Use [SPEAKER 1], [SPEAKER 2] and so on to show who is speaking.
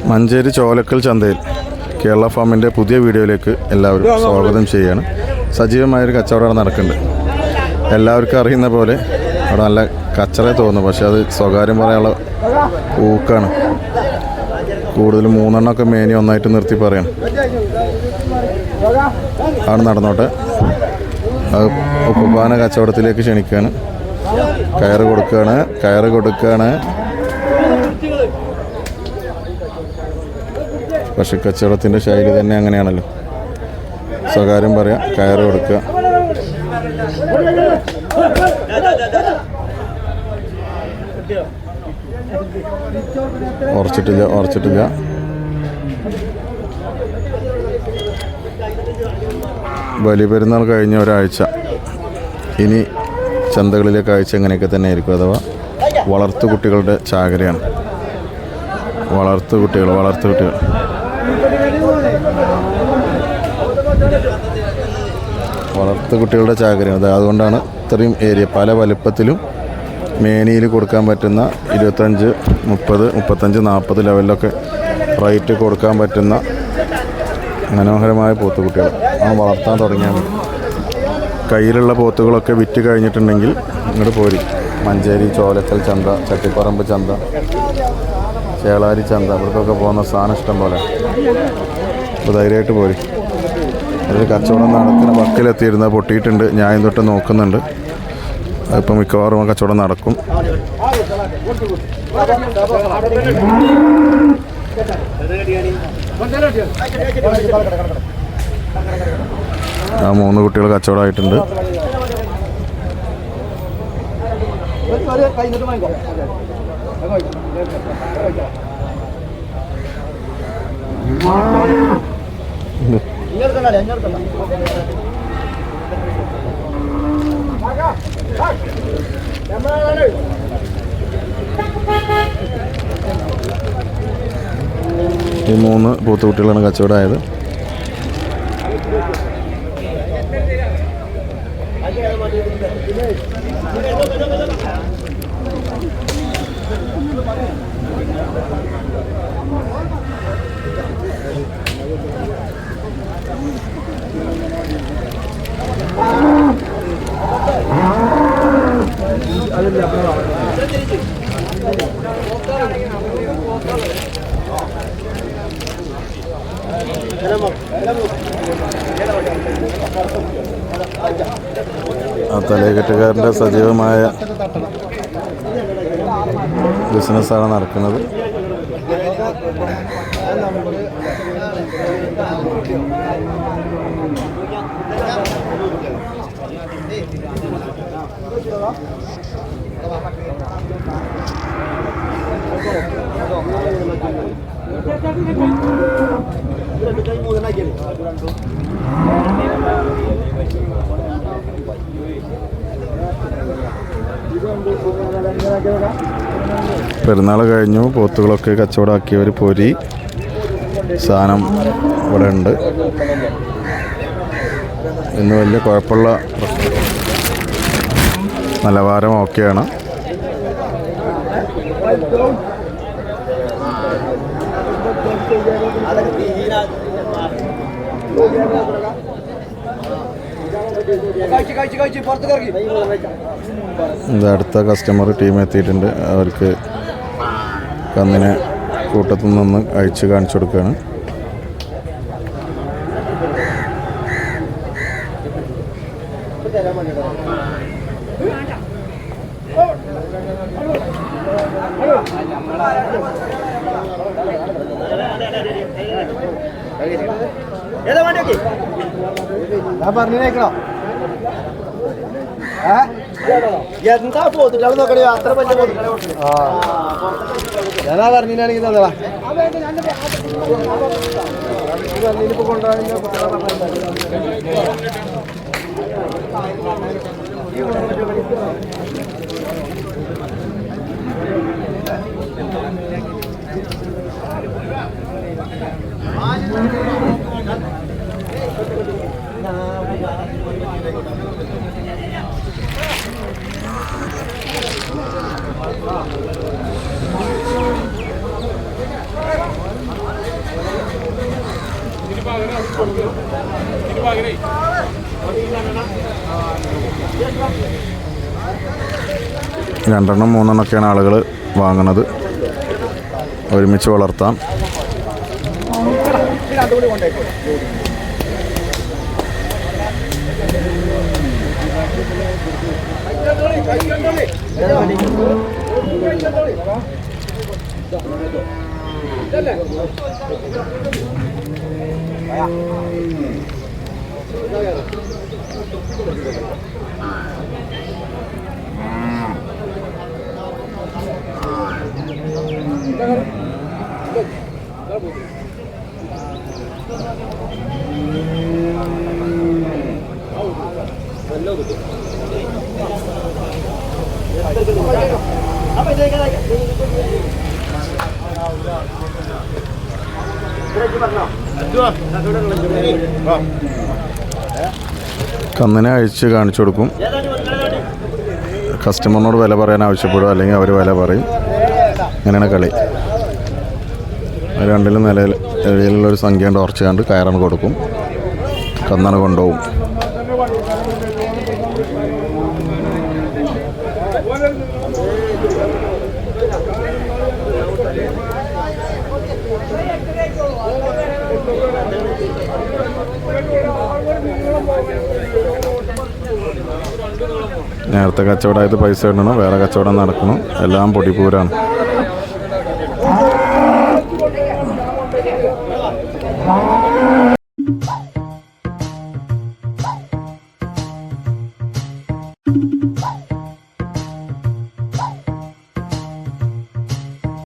[SPEAKER 1] മഞ്ചേരി ചോലക്കൽ ചന്തയിൽ കേരള ഫാമിൻ്റെ പുതിയ വീഡിയോയിലേക്ക് എല്ലാവരും സ്വാഗതം ചെയ്യുകയാണ്. സജീവമായൊരു കച്ചവടം നടക്കുന്നുണ്ട്. എല്ലാവർക്കും അറിയുന്ന പോലെ അവിടെ നല്ല കച്ചറ തോന്നുന്നു, പക്ഷെ അത് സ്വകാര്യം പറയാനുള്ള ഊക്കാണ്. കൂടുതൽ 3 എണ്ണമൊക്കെ മേനി ഒന്നായിട്ട് നിർത്തി പറയണം. അവിടെ നടന്നോട്ടെ. അത് ഉപ്പുപാന കച്ചവടത്തിലേക്ക് ക്ഷണിക്കുകയാണ്. കയറ് കൊടുക്കുകയാണ്. പശുക്കച്ചവടത്തിൻ്റെ ശൈലി തന്നെ അങ്ങനെയാണല്ലോ. സ്വകാര്യം പറയാം, കയറ് കൊടുക്കുക. ഉറച്ചിട്ടില്ല. ബലിപെരുന്നാൾ കഴിഞ്ഞ ഒരാഴ്ച, ഇനി ചന്തകളിലെ കാഴ്ച എങ്ങനെയൊക്കെ തന്നെ ആയിരിക്കും. അഥവാ വളർത്തു കുട്ടികളുടെ ചാകരയാണ്. വളർത്തു കുട്ടികളുടെ ചാകരയാണ്. അതുകൊണ്ടാണ് ഇത്രയും ഏരിയ പല വലുപ്പത്തിലും മേനിയിൽ കൊടുക്കാൻ പറ്റുന്ന 25, 30, 35, 40 ലെവലിലൊക്കെ റേറ്റ് കൊടുക്കാൻ പറ്റുന്ന മനോഹരമായ പോത്തുകുട്ടികൾ വളർത്താൻ തുടങ്ങിയാൽ മതി. കയ്യിലുള്ള പോത്തുകളൊക്കെ വിറ്റ് കഴിഞ്ഞിട്ടുണ്ടെങ്കിൽ ഇങ്ങോട്ട് പോരി. മഞ്ചേരി ചോലക്കൽ ചന്ത, ചട്ടിപ്പറമ്പ് ചന്ത, ചേളാരി ചന്ത, ഇവർക്കൊക്കെ പോകുന്ന സാധനം ഇഷ്ടം പോലെ. അപ്പോൾ ധൈര്യമായിട്ട് പോരി. അതിൽ കച്ചവടം നടക്കുന്ന വക്കിലെത്തിയിരുന്ന പൊട്ടിയിട്ടുണ്ട്. ഞാൻ തൊട്ട് നോക്കുന്നുണ്ട്. അതിപ്പോൾ മിക്കവാറും കച്ചവടം നടക്കും. ആ 3 കുട്ടികൾ കച്ചവടമായിട്ടുണ്ട്. ഈ 3 പോത്തുകുട്ടികളാണ് കച്ചവടമായത്. ആ തലകെട്ടുകാരൻ്റെ സജീവമായ ബിസിനസ്സാണ് നടക്കുന്നത്. പെരുന്നാൾ കഴിഞ്ഞു. പോത്തുകളൊക്കെ കച്ചവടമാക്കിയവർ പൊരി സാധനം ഇവിടെ ഉണ്ട്. ഇന്ന് വലിയ കുഴപ്പമുള്ള നിലവാരം ഓക്കെയാണ്. ഇത് അടുത്ത കസ്റ്റമർ ടീം എത്തിയിട്ടുണ്ട്. അവർക്ക് കന്നിനെ കൂട്ടത്തിൽ നിന്ന് അഴിച്ച് കാണിച്ചു കൊടുക്കുകയാണ്.
[SPEAKER 2] എന്താ പോത്തുകൾ നോക്കണേ? അത്ര വലിയ ഞാനാ പറഞ്ഞാണെങ്കിൽ അതാ കൊണ്ടുപോകാൻ
[SPEAKER 1] രണ്ടെണ്ണം മൂന്നെണ്ണമൊക്കെയാണ് ആളുകൾ വാങ്ങുന്നത്. ഒരുമിച്ച് വളർത്താം. കന്നിനെ അഴിച്ച് കാണിച്ചു കൊടുക്കും. കസ്റ്റമറിനോട് വില പറയാൻ ആവശ്യപ്പെടും, അല്ലെങ്കിൽ അവർ വില പറയും. അങ്ങനെയാണ് കളി. രണ്ടിലും നിലയിലുള്ളൊരു സംഖ്യ ഉണ്ട്, ഉറച്ച് കണ്ട് കയറാണ് കൊടുക്കും. കന്നാണ് കൊണ്ടുപോകും. നേരത്തെ കച്ചവടമായത് പൈസ ഇടണം, വേറെ കച്ചവടം നടക്കണം. എല്ലാം പൊടിപ്പൂരാണ്.